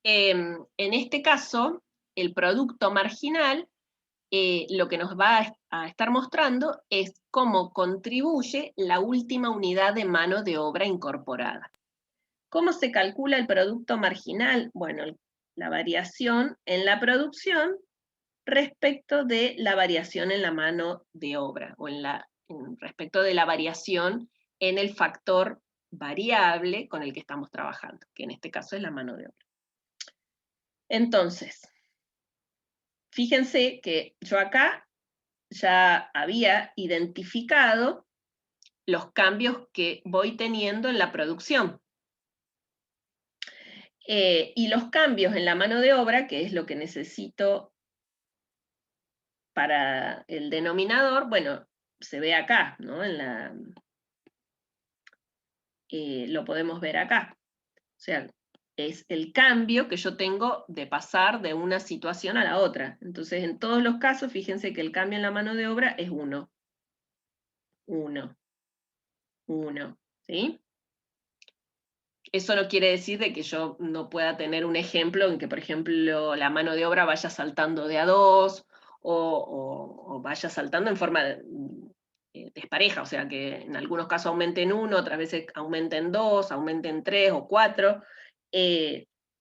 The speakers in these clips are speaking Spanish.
En este caso, el producto marginal lo que nos va a estar mostrando es cómo contribuye la última unidad de mano de obra incorporada. ¿Cómo se calcula el producto marginal? Bueno, la variación en la producción respecto de la variación en la mano de obra, o respecto de la variación en el factor variable con el que estamos trabajando, que en este caso es la mano de obra. Entonces, fíjense que yo acá ya había identificado los cambios que voy teniendo en la producción. Y los cambios en la mano de obra, que es lo que necesito para el denominador, bueno, se ve acá, ¿no? Lo podemos ver acá. O sea, es el cambio que yo tengo de pasar de una situación a la otra. Entonces, en todos los casos, fíjense que el cambio en la mano de obra es 1. 1. 1. ¿Sí? Eso no quiere decir de que yo no pueda tener un ejemplo en que, por ejemplo, la mano de obra vaya saltando de a 2 o vaya saltando en forma despareja, o sea, que en algunos casos aumente en 1, otras veces aumente en 2, aumente en 3 o 4.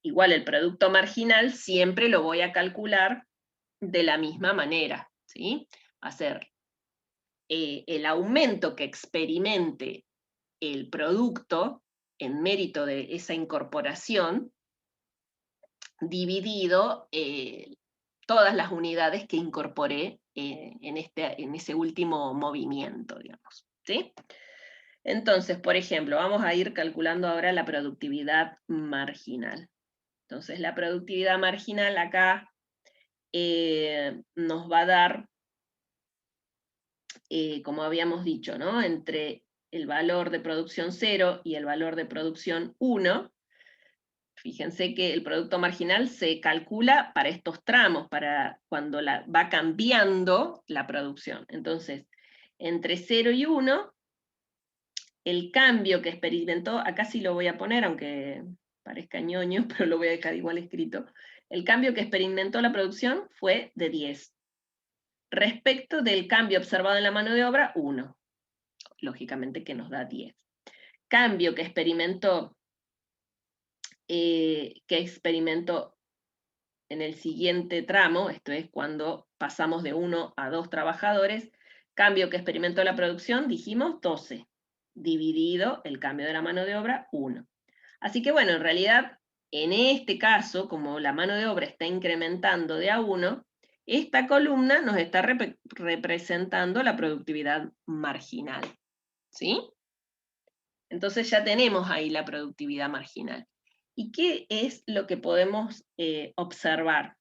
Igual el producto marginal siempre lo voy a calcular de la misma manera, ¿sí? Va a ser el aumento que experimente el producto en mérito de esa incorporación, dividido todas las unidades que incorporé en ese último movimiento, digamos. ¿Sí? Entonces, por ejemplo, vamos a ir calculando ahora la productividad marginal. Entonces, la productividad marginal acá nos va a dar, como habíamos dicho, ¿no? Entre el valor de producción 0 y el valor de producción 1, fíjense que el producto marginal se calcula para estos tramos, para cuando va cambiando la producción. Entonces, entre 0 y 1, el cambio que experimentó, acá sí lo voy a poner, aunque parezca ñoño, pero lo voy a dejar igual escrito, el cambio que experimentó la producción fue de 10. Respecto del cambio observado en la mano de obra, 1. Lógicamente que nos da 10. Cambio que experimentó en el siguiente tramo, esto es cuando pasamos de 1 a 2 trabajadores, cambio que experimentó la producción, dijimos 12, dividido el cambio de la mano de obra, 1. Así que bueno, en realidad, en este caso, como la mano de obra está incrementando de a 1, esta columna nos está representando la productividad marginal. ¿Sí? Entonces ya tenemos ahí la productividad marginal. ¿Y qué es lo que podemos observar?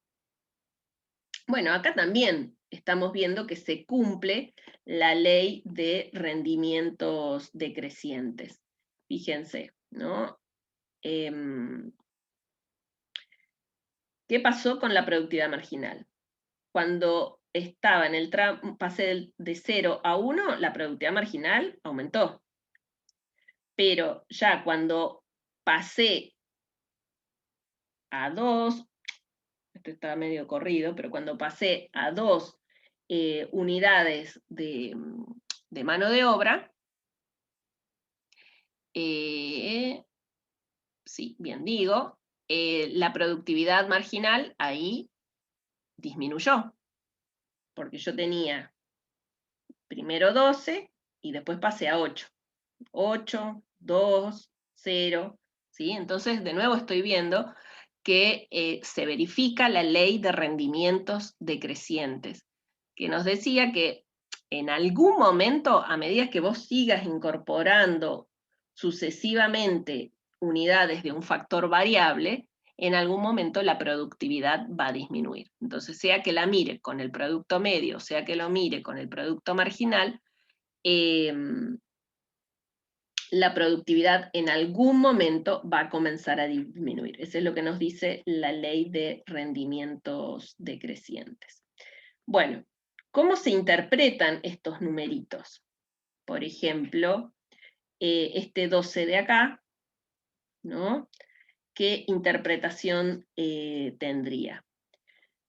Bueno, acá también estamos viendo que se cumple la ley de rendimientos decrecientes. Fíjense, ¿no? ¿Qué pasó con la productividad marginal? Cuando estaba en el tramo, pasé de 0 a 1, la productividad marginal aumentó. Pero ya cuando pasé a 2, esto está medio corrido, pero cuando pasé a 2 unidades de mano de obra, sí, bien digo, la productividad marginal ahí disminuyó, porque yo tenía primero 12 y después pasé a 8. 8, 2, 0, ¿sí? Entonces, de nuevo estoy viendo que se verifica la ley de rendimientos decrecientes, que nos decía que en algún momento, a medida que vos sigas incorporando sucesivamente unidades de un factor variable, en algún momento la productividad va a disminuir. Entonces, sea que la mire con el producto medio, sea que lo mire con el producto marginal, la productividad en algún momento va a comenzar a disminuir. Eso es lo que nos dice la ley de rendimientos decrecientes. Bueno, ¿cómo se interpretan estos numeritos? Por ejemplo, este 12 de acá, ¿no? ¿qué interpretación tendría?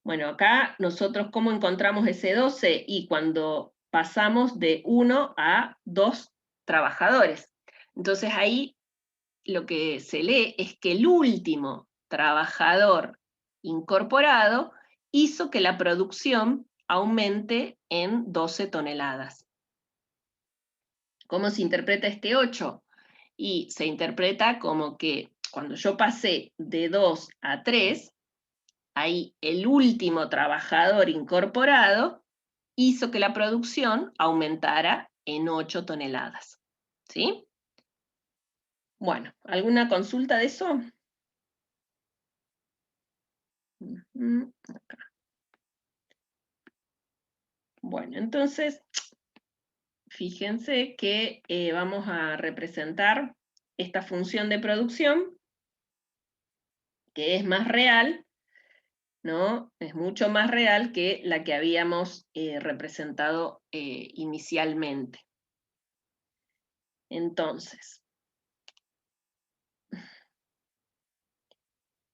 Bueno, acá nosotros, ¿cómo encontramos ese 12? Y cuando pasamos de 1 a 2 trabajadores. Entonces ahí lo que se lee es que el último trabajador incorporado hizo que la producción aumente en 12 toneladas. ¿Cómo se interpreta este 8? Y se interpreta como que cuando yo pasé de 2 a 3, ahí el último trabajador incorporado hizo que la producción aumentara en 8 toneladas. ¿Sí? Bueno, ¿alguna consulta de eso? Acá. Bueno, entonces, fíjense que vamos a representar esta función de producción, que es más real, ¿no? Es mucho más real que la que habíamos representado inicialmente. Entonces,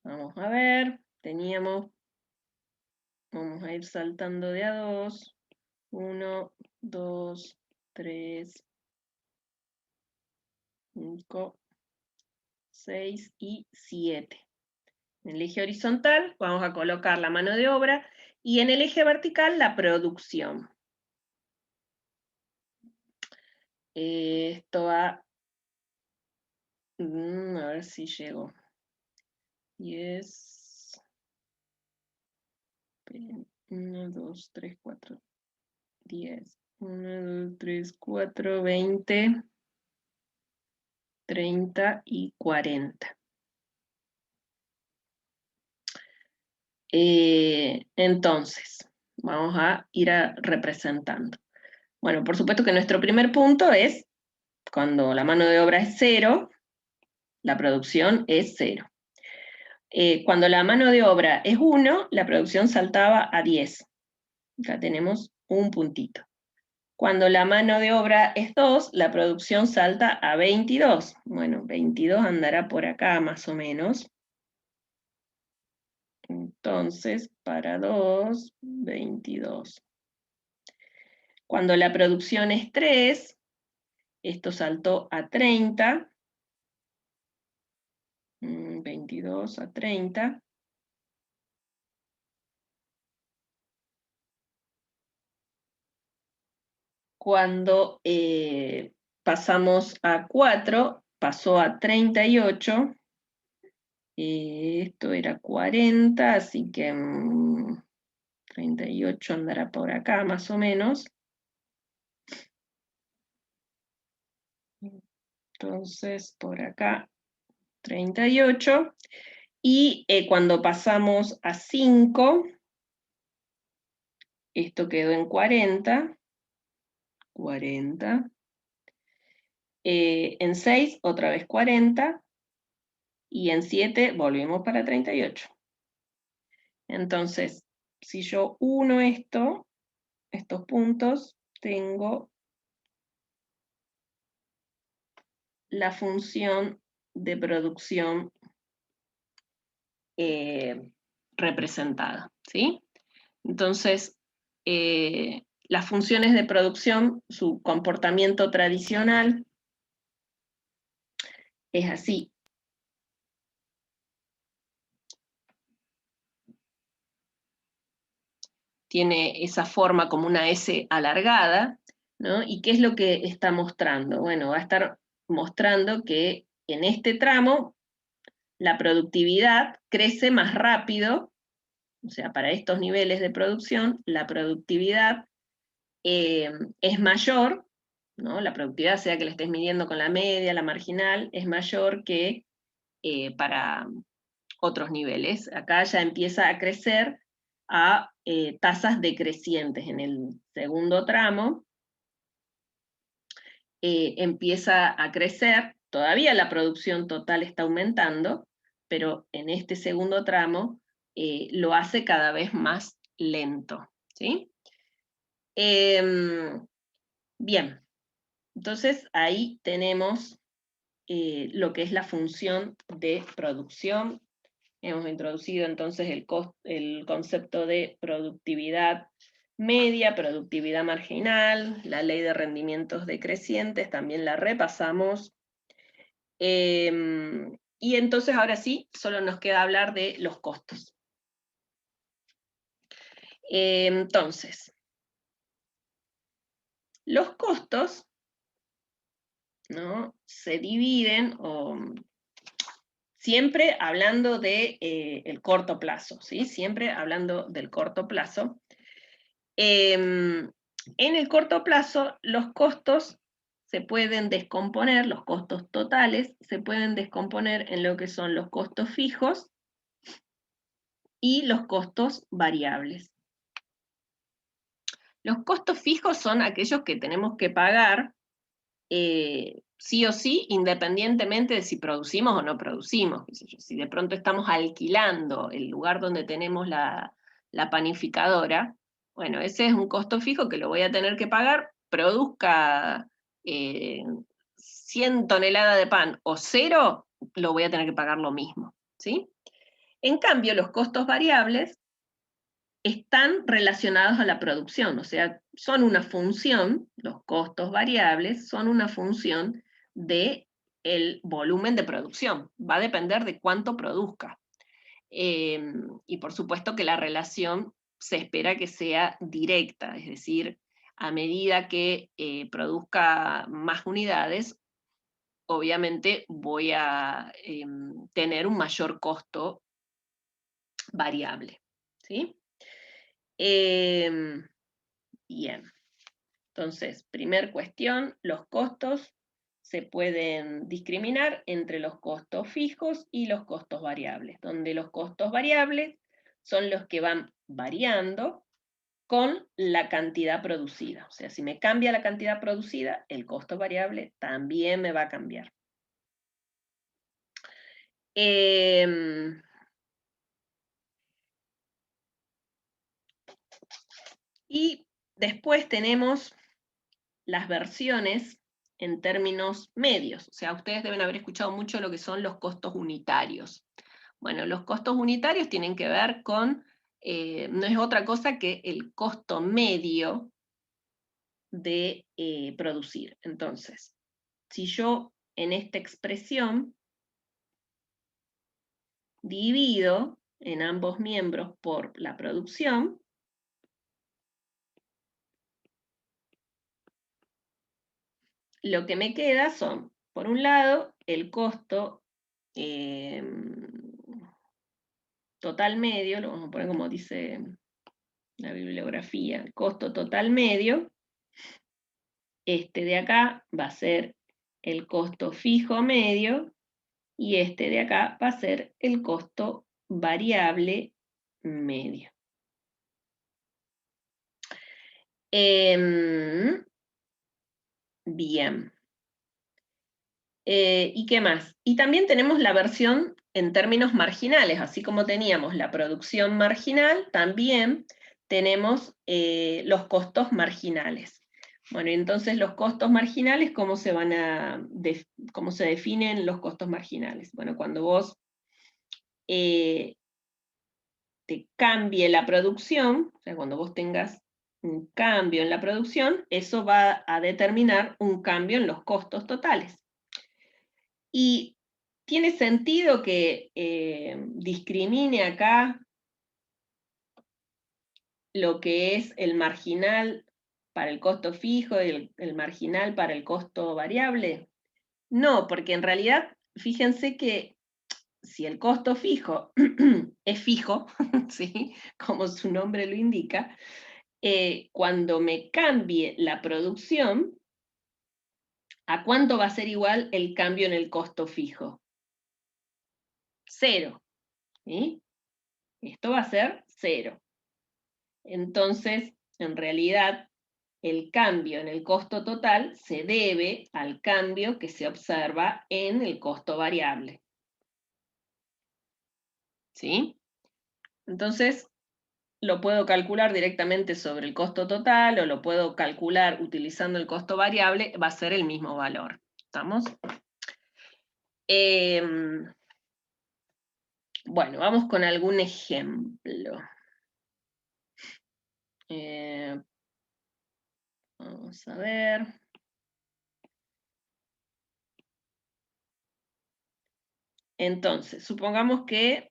vamos a ver, vamos a ir saltando de a 2, 1, 2, 3, 5, 6 y 7. En el eje horizontal vamos a colocar la mano de obra y en el eje vertical la producción. Esto va, a ver si llego. 10, 1, 2, 3, 4, 10, 1, 2, 3, 4, 20, 30 y 40. Entonces, vamos a ir representando. Bueno, por supuesto que nuestro primer punto es cuando la mano de obra es 0, la producción es 0. Cuando la mano de obra es 1, la producción saltaba a 10. Acá tenemos un puntito. Cuando la mano de obra es 2, la producción salta a 22. Bueno, 22 andará por acá más o menos. Entonces, para 2, 22. Cuando la producción es 3, esto saltó a 30. 22 a 30. Cuando pasamos a 4, pasó a 38. Esto era 40, así que 38 andará por acá más o menos. Entonces, por acá, 38. Y cuando pasamos a 5, esto quedó en 40. 40. En 6, otra vez 40. Y en 7 volvemos para 38. Entonces, si yo uno estos puntos, tengo la función de producción representada, ¿sí? Entonces, las funciones de producción, su comportamiento tradicional es así. Tiene esa forma como una S alargada, ¿no? ¿Y qué es lo que está mostrando? Bueno, va a estar mostrando que en este tramo la productividad crece más rápido, o sea, para estos niveles de producción, la productividad es mayor, ¿no? La productividad, sea que la estés midiendo con la media, la marginal, es mayor que para otros niveles. Acá ya empieza a crecer a tasas decrecientes. En el segundo tramo empieza a crecer, todavía la producción total está aumentando, pero en este segundo tramo lo hace cada vez más lento, ¿sí? Bien, entonces ahí tenemos lo que es la función de producción. Hemos introducido entonces el concepto de productividad media, productividad marginal, la ley de rendimientos decrecientes, también la repasamos. Y entonces ahora sí, solo nos queda hablar de los costos. Entonces, los costos, ¿no?, se dividen, siempre hablando de el corto plazo, ¿sí? Siempre hablando del corto plazo. En el corto plazo, los costos se pueden descomponer, los costos totales se pueden descomponer en lo que son los costos fijos y los costos variables. Los costos fijos son aquellos que tenemos que pagar sí o sí, independientemente de si producimos o no producimos. Si de pronto estamos alquilando el lugar donde tenemos la panificadora, bueno, ese es un costo fijo que lo voy a tener que pagar, produzca 100 toneladas de pan o 0, lo voy a tener que pagar lo mismo, ¿sí? En cambio, los costos variables están relacionados a la producción, o sea, son una función, los costos variables son una función del volumen de producción, va a depender de cuánto produzca. Y por supuesto que la relación se espera que sea directa, es decir, a medida que produzca más unidades, obviamente voy a tener un mayor costo variable, ¿sí? Bien, entonces, primer cuestión, los costos se pueden discriminar entre los costos fijos y los costos variables, donde los costos variables son los que van variando con la cantidad producida. O sea, si me cambia la cantidad producida, el costo variable también me va a cambiar. Y después tenemos las versiones en términos medios. O sea, ustedes deben haber escuchado mucho lo que son los costos unitarios. Bueno, los costos unitarios tienen que ver con, no es otra cosa que el costo medio de producir. Entonces, si yo en esta expresión divido en ambos miembros por la producción, lo que me queda son, por un lado, el costo total medio, lo vamos a poner como dice la bibliografía, el costo total medio. Este de acá va a ser el costo fijo medio y este de acá va a ser el costo variable medio. Bien. ¿Y qué más? Y también tenemos la versión en términos marginales, así como teníamos la producción marginal, también tenemos los costos marginales. Bueno, entonces los costos marginales, ¿cómo se definen los costos marginales? Bueno, cuando vos te cambie la producción, o sea, cuando vos tengas un cambio en la producción, eso va a determinar un cambio en los costos totales. Y tiene sentido que discrimine acá lo que es el marginal para el costo fijo y el marginal para el costo variable. No, porque en realidad, fíjense que si el costo fijo es fijo, ¿sí?, como su nombre lo indica, cuando me cambie la producción, ¿a cuánto va a ser igual el cambio en el costo fijo? 0. ¿Sí? Esto va a ser 0. Entonces, en realidad, el cambio en el costo total se debe al cambio que se observa en el costo variable. ¿Sí? Entonces, lo puedo calcular directamente sobre el costo total o lo puedo calcular utilizando el costo variable, va a ser el mismo valor. ¿Estamos? Bueno, vamos con algún ejemplo. Vamos a ver. Entonces, supongamos que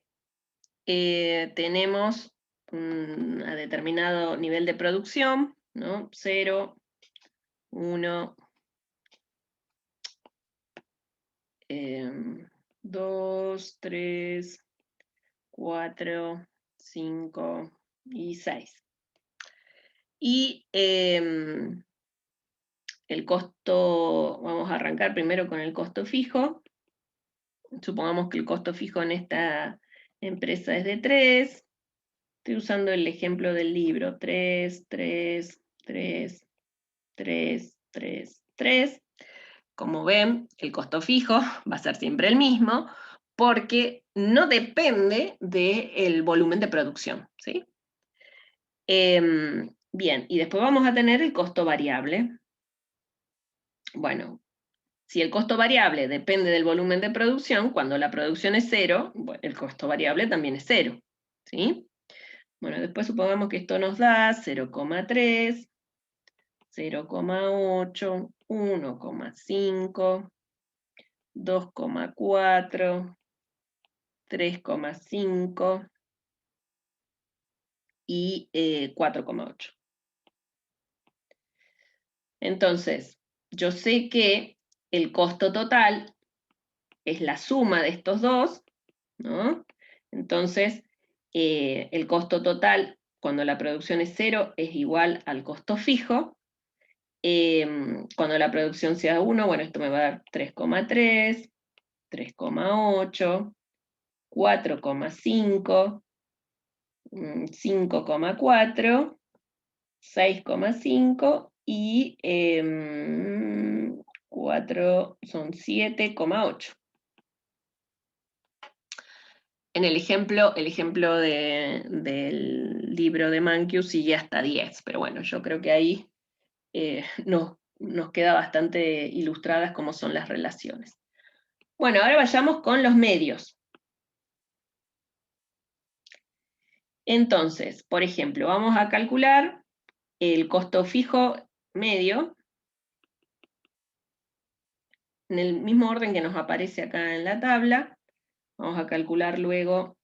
tenemos un determinado nivel de producción, ¿no? 0, 1, 2, 3, 4, 5 y 6. Y el costo, vamos a arrancar primero con el costo fijo. Supongamos que el costo fijo en esta empresa es de 3. Estoy usando el ejemplo del libro. 3, 3, 3, 3, 3, 3. Como ven, el costo fijo va a ser siempre el mismo porque no depende del volumen de producción, ¿sí? Bien, y después vamos a tener el costo variable. Bueno, si el costo variable depende del volumen de producción, cuando la producción es 0, bueno, el costo variable también es 0, ¿sí? Bueno, después supongamos que esto nos da 0,3, 0,8, 1,5, 2,4, 3,5 y 4,8. Entonces, yo sé que el costo total es la suma de estos dos, ¿no? Entonces, el costo total, cuando la producción es 0, es igual al costo fijo. Cuando la producción sea 1, bueno, esto me va a dar 3,3, 3,8, 4,5, 5,4, 6,5 y 4 son 7,8. En el ejemplo del libro de Mankiw sigue hasta 10, pero bueno, yo creo que ahí nos queda bastante ilustradas cómo son las relaciones. Bueno, ahora vayamos con los medios. Entonces, por ejemplo, vamos a calcular el costo fijo medio, en el mismo orden que nos aparece acá en la tabla. Vamos a calcular luego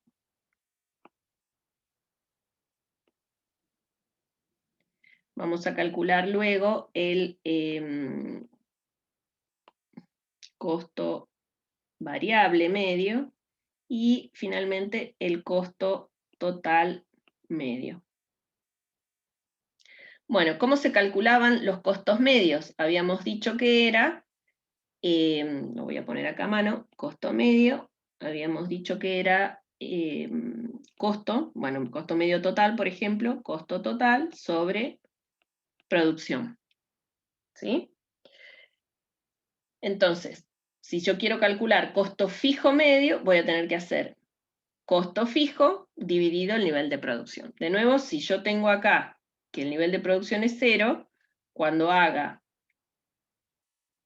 el costo variable medio y finalmente el costo total medio. Bueno, ¿cómo se calculaban los costos medios? Habíamos dicho que era, lo voy a poner acá a mano, costo medio, habíamos dicho que era costo medio total, por ejemplo, costo total sobre producción, ¿sí? Entonces, si yo quiero calcular costo fijo medio, voy a tener que hacer costo fijo dividido el nivel de producción. De nuevo, si yo tengo acá que el nivel de producción es 0, cuando haga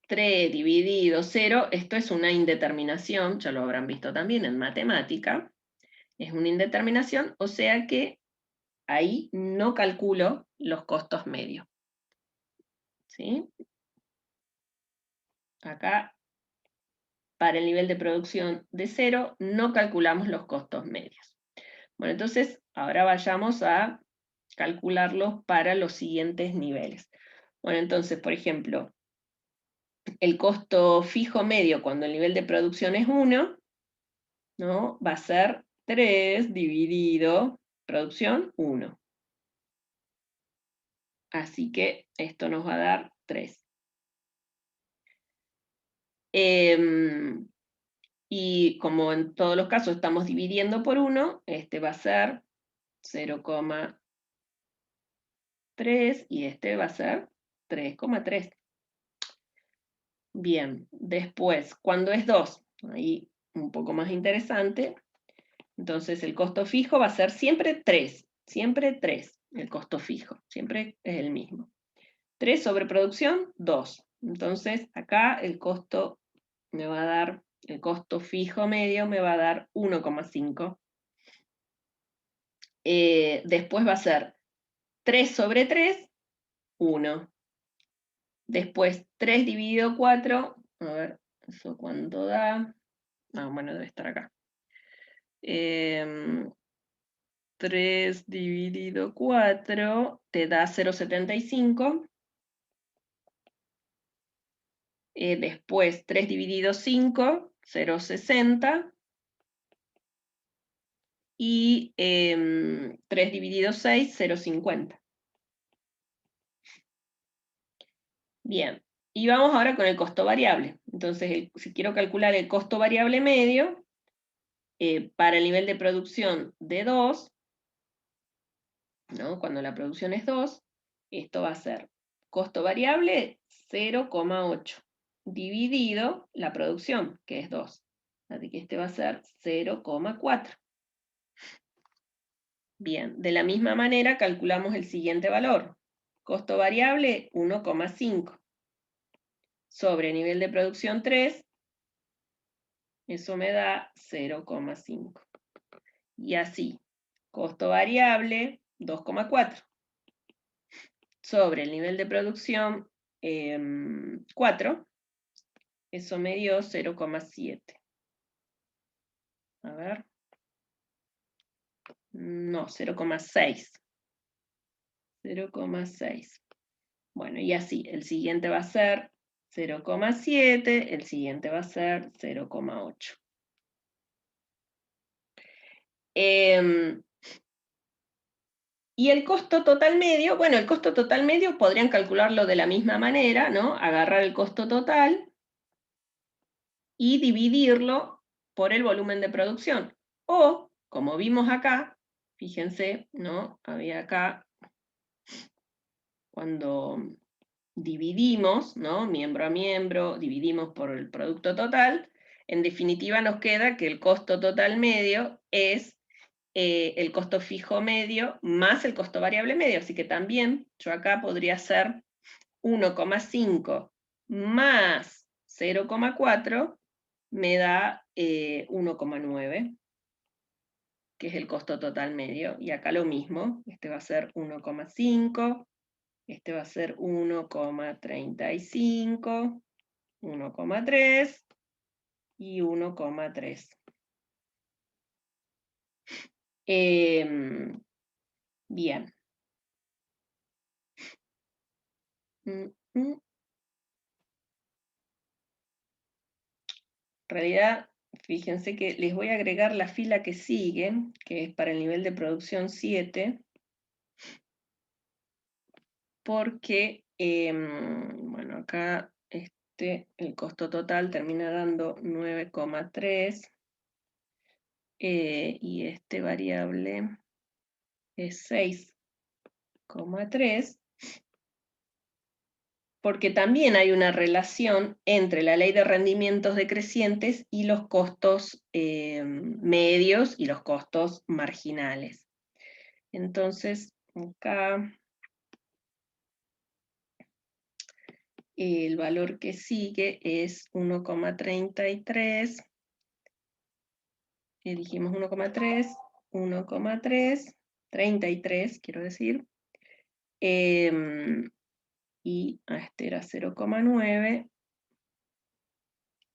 3 dividido 0, esto es una indeterminación, ya lo habrán visto también en matemática, es una indeterminación, o sea que ahí no calculo los costos medios. ¿Sí? Acá, para el nivel de producción de 0, no calculamos los costos medios. Bueno, entonces, ahora vayamos a calcularlos para los siguientes niveles. Bueno, entonces, por ejemplo, el costo fijo medio cuando el nivel de producción es 1, ¿no? Va a ser 3 dividido producción 1. Así que esto nos va a dar 3. Y como en todos los casos estamos dividiendo por 1, este va a ser 0,3 y este va a ser 3,3. Bien, después, cuando es 2, ahí un poco más interesante, entonces el costo fijo va a ser siempre 3, el costo fijo, siempre es el mismo. 3 sobre producción, 2. Entonces acá el costo me va a dar el costo fijo medio me va a dar 1,5. Después va a ser 3 sobre 3, 1. Después 3 dividido 4, a ver, ¿eso cuánto da? Ah, bueno, debe estar acá. 3 dividido 4 te da 0,75. Después 3 dividido 5, 0,60. Y 3 dividido 6, 0,50. Bien, y vamos ahora con el costo variable. Entonces, si quiero calcular el costo variable medio, para el nivel de producción de 2, ¿no? Cuando la producción es 2, esto va a ser costo variable 0,8 dividido la producción, que es 2. Así que este va a ser 0,4. Bien, de la misma manera calculamos el siguiente valor. Costo variable 1,5 sobre nivel de producción 3, eso me da 0,5. Y así, costo variable 2,4 sobre el nivel de producción 4, eso me dio 0,7. A ver. No, 0,6. 0,6. Bueno, y así, el siguiente va a ser 0,7, el siguiente va a ser 0,8. Y el costo total medio, bueno, el costo total medio podrían calcularlo de la misma manera, ¿no? Agarrar el costo total y dividirlo por el volumen de producción. O, como vimos acá, fíjense, ¿no? Había acá, cuando dividimos, ¿no? Miembro a miembro, dividimos por el producto total, en definitiva nos queda que el costo total medio es el costo fijo medio más el costo variable medio, así que también yo acá podría hacer 1,5 más 0,4 me da 1,9, que es el costo total medio, y acá lo mismo, este va a ser 1,5, este va a ser 1,35, 1,3 y 1,3. Bien. En realidad, fíjense que les voy a agregar la fila que sigue, que es para el nivel de producción 7, porque, bueno, acá el costo total termina dando 9,3, y este variable es 6,3, porque también hay una relación entre la ley de rendimientos decrecientes y los costos medios y los costos marginales. Entonces, acá el valor que sigue es 1,33, dijimos 1,3, 1,3, 33 quiero decir, y este era 0,9,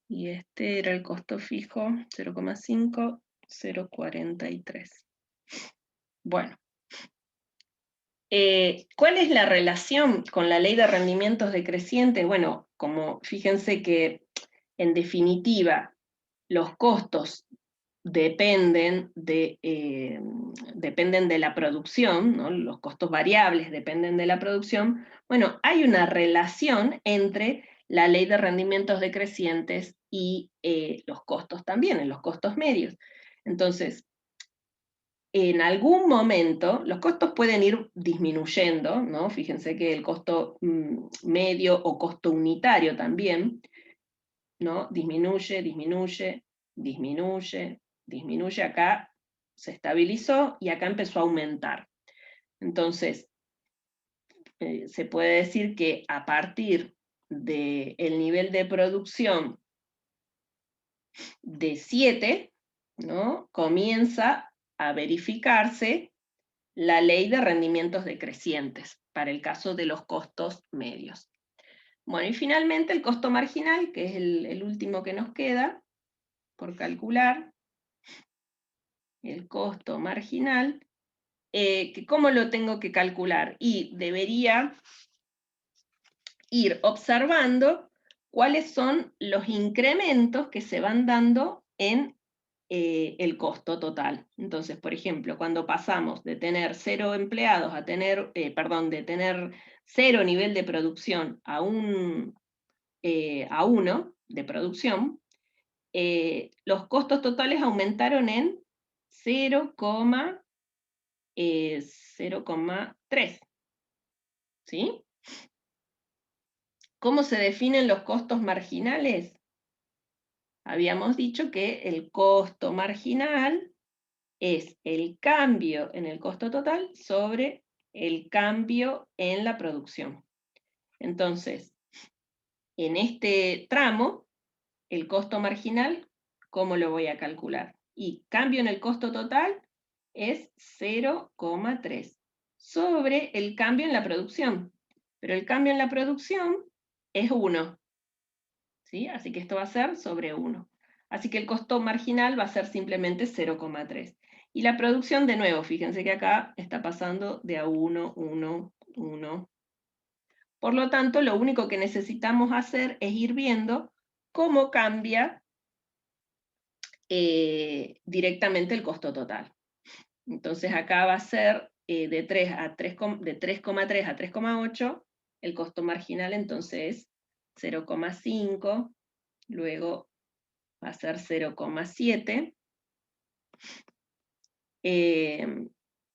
y este era el costo fijo, 0,5, 0,43. Bueno, ¿cuál es la relación con la ley de rendimientos decrecientes? Bueno, como fíjense que en definitiva los costos dependen de la producción, ¿no? Los costos variables dependen de la producción. Bueno, hay una relación entre la ley de rendimientos decrecientes y los costos también, en los costos medios. Entonces, en algún momento los costos pueden ir disminuyendo, ¿no? Fíjense que el costo medio o costo unitario también, ¿no? Disminuye, disminuye, disminuye, disminuye, acá se estabilizó y acá empezó a aumentar. Entonces, se puede decir que a partir del nivel de producción de 7, ¿no? Comienza a verificarse la ley de rendimientos decrecientes, para el caso de los costos medios. Bueno, y finalmente el costo marginal, que es el último que nos queda por calcular, el costo marginal, ¿cómo lo tengo que calcular? Y debería ir observando cuáles son los incrementos que se van dando en el costo total. Entonces, por ejemplo, cuando pasamos de tener 0 empleados a tener, de tener 0 nivel de producción a 1 de producción, los costos totales aumentaron en 0,3. ¿Sí? ¿Cómo se definen los costos marginales? Habíamos dicho que el costo marginal es el cambio en el costo total sobre el cambio en la producción. Entonces, en este tramo, el costo marginal, ¿cómo lo voy a calcular? Y cambio en el costo total es 0,3 sobre el cambio en la producción. Pero el cambio en la producción es 1. ¿Sí? Así que esto va a ser sobre 1. Así que el costo marginal va a ser simplemente 0,3. Y la producción, de nuevo, fíjense que acá está pasando de a 1, 1, 1. Por lo tanto, lo único que necesitamos hacer es ir viendo cómo cambia directamente el costo total. Entonces acá va a ser de 3,3 a 3,8, el costo marginal entonces es 0,5, luego va a ser 0,7.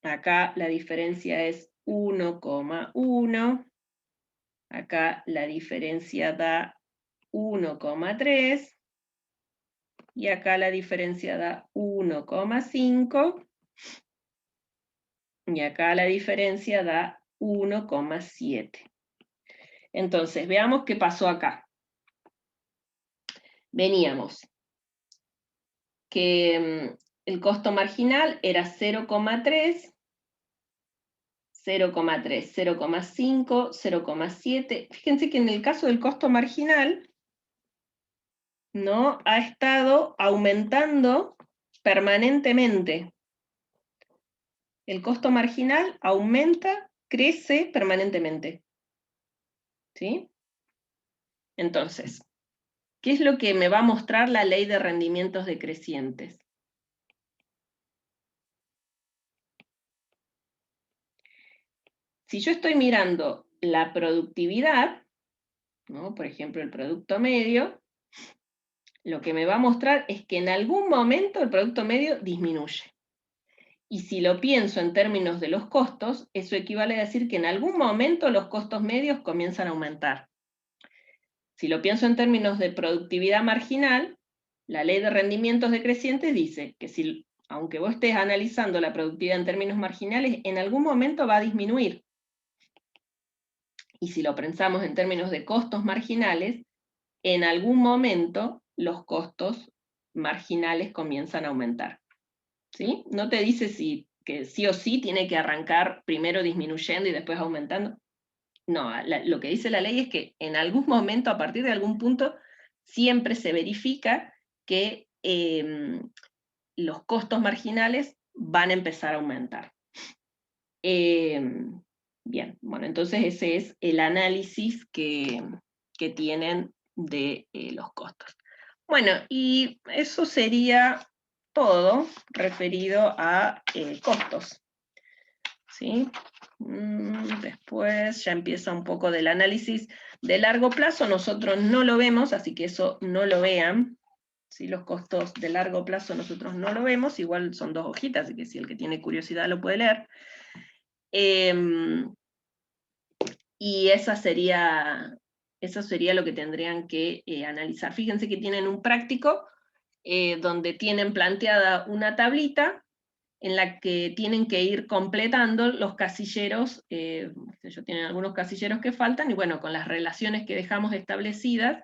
Acá la diferencia es 1,1. Acá la diferencia da 1,3. Y acá la diferencia da 1,5. Y acá la diferencia da 1,7. Entonces, veamos qué pasó acá. Veníamos que el costo marginal era 0,3, 0,3, 0,5, 0,7. Fíjense que en el caso del costo marginal, ¿no? Ha estado aumentando permanentemente. El costo marginal aumenta, crece permanentemente. ¿Sí? Entonces, ¿qué es lo que me va a mostrar la ley de rendimientos decrecientes? Si yo estoy mirando la productividad, ¿no? Por ejemplo, el producto medio, lo que me va a mostrar es que en algún momento el producto medio disminuye. Y si lo pienso en términos de los costos, eso equivale a decir que en algún momento los costos medios comienzan a aumentar. Si lo pienso en términos de productividad marginal, la ley de rendimientos decrecientes dice que si, aunque vos estés analizando la productividad en términos marginales, en algún momento va a disminuir. Y si lo pensamos en términos de costos marginales, en algún momento los costos marginales comienzan a aumentar. ¿Sí? No te dice que sí o sí tiene que arrancar primero disminuyendo y después aumentando. No, lo que dice la ley es que en algún momento, a partir de algún punto, siempre se verifica que los costos marginales van a empezar a aumentar. Bien, bueno, entonces ese es el análisis que tienen de los costos. Bueno, y eso sería todo referido a costos. ¿Sí? Después ya empieza un poco del análisis de largo plazo, nosotros no lo vemos, así que eso no lo vean. ¿Sí? Los costos de largo plazo nosotros no lo vemos, igual son 2 hojitas, así que si el que tiene curiosidad lo puede leer. Y eso sería lo que tendrían que analizar. Fíjense que tienen un práctico donde tienen planteada una tablita en la que tienen que ir completando los casilleros, tienen algunos casilleros que faltan, y bueno, con las relaciones que dejamos establecidas,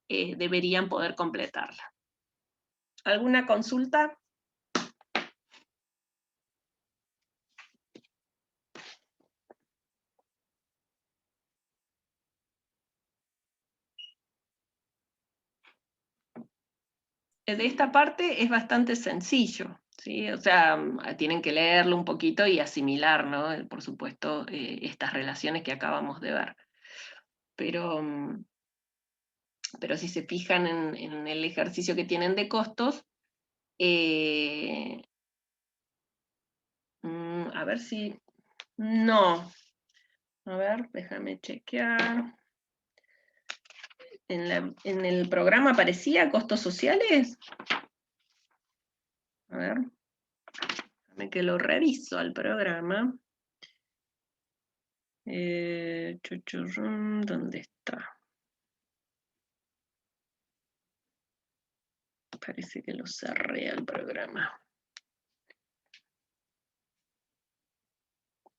deberían poder completarla. ¿Alguna consulta? De esta parte es bastante sencillo, ¿sí? O sea, tienen que leerlo un poquito y asimilar, ¿no? Por supuesto, estas relaciones que acabamos de ver. Pero, pero si se fijan en el ejercicio que tienen de costos, a ver si... No. A ver, déjame chequear. ¿En el programa aparecía costos sociales? A ver, déjame que lo reviso al programa. ¿Dónde está? Parece que lo cerré al programa.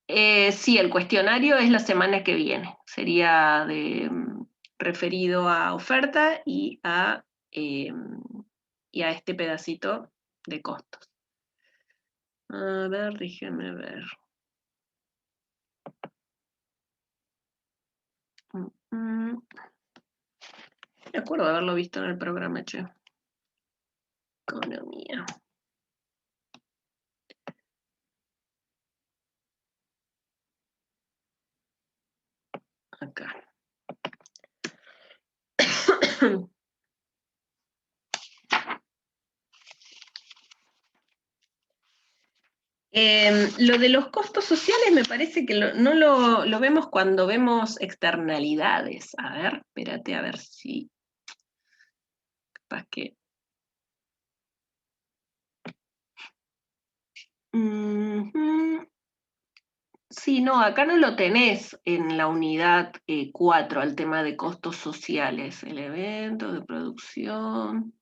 Sí, el cuestionario es la semana que viene. Sería referido a oferta y a este pedacito de costos. A ver, déjenme ver. Me acuerdo de haberlo visto en el programa, che. Economía. Acá. Lo de los costos sociales me parece que no lo vemos cuando vemos externalidades. A ver, espérate a ver si... Capaz que... Sí, no, acá no lo tenés en la unidad 4, al tema de costos sociales, el evento de producción.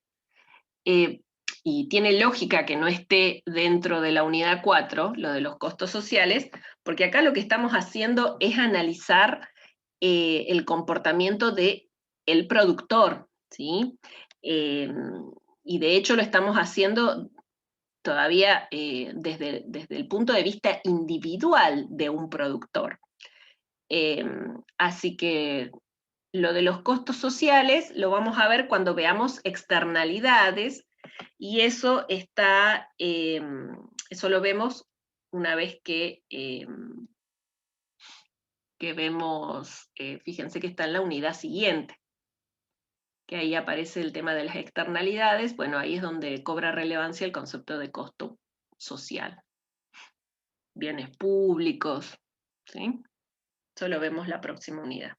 Y tiene lógica que no esté dentro de la unidad 4, lo de los costos sociales, porque acá lo que estamos haciendo es analizar el comportamiento del productor, ¿sí? Y de hecho lo estamos haciendo todavía desde el punto de vista individual de un productor. Así que lo de los costos sociales lo vamos a ver cuando veamos externalidades, y eso eso lo vemos una vez que vemos, fíjense que está en la unidad siguiente, que ahí aparece el tema de las externalidades. Bueno, ahí es donde cobra relevancia el concepto de costo social. Bienes públicos, ¿sí? Eso lo vemos la próxima unidad.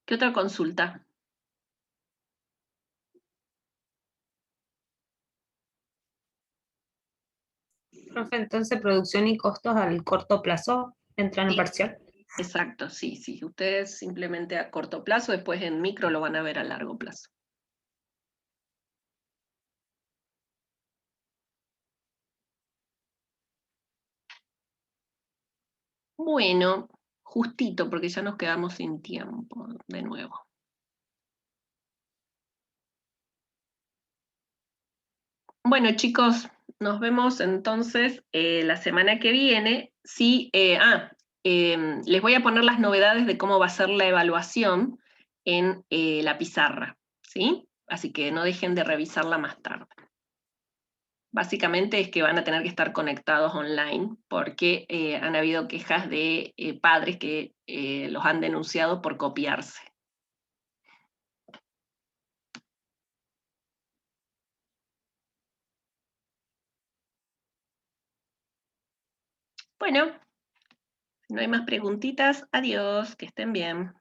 ¿Qué otra consulta? Profe, entonces producción y costos al corto plazo entran en Sí, parcial. exacto, sí, sí. Ustedes simplemente a corto plazo, después en micro lo van a ver a largo plazo. Bueno, justito, porque ya nos quedamos sin tiempo de nuevo. Bueno, chicos, nos vemos entonces la semana que viene. Sí, les voy a poner las novedades de cómo va a ser la evaluación en la pizarra, ¿sí? Así que no dejen de revisarla más tarde. Básicamente es que van a tener que estar conectados online porque han habido quejas de padres que los han denunciado por copiarse. Bueno, si no hay más preguntitas, adiós, que estén bien.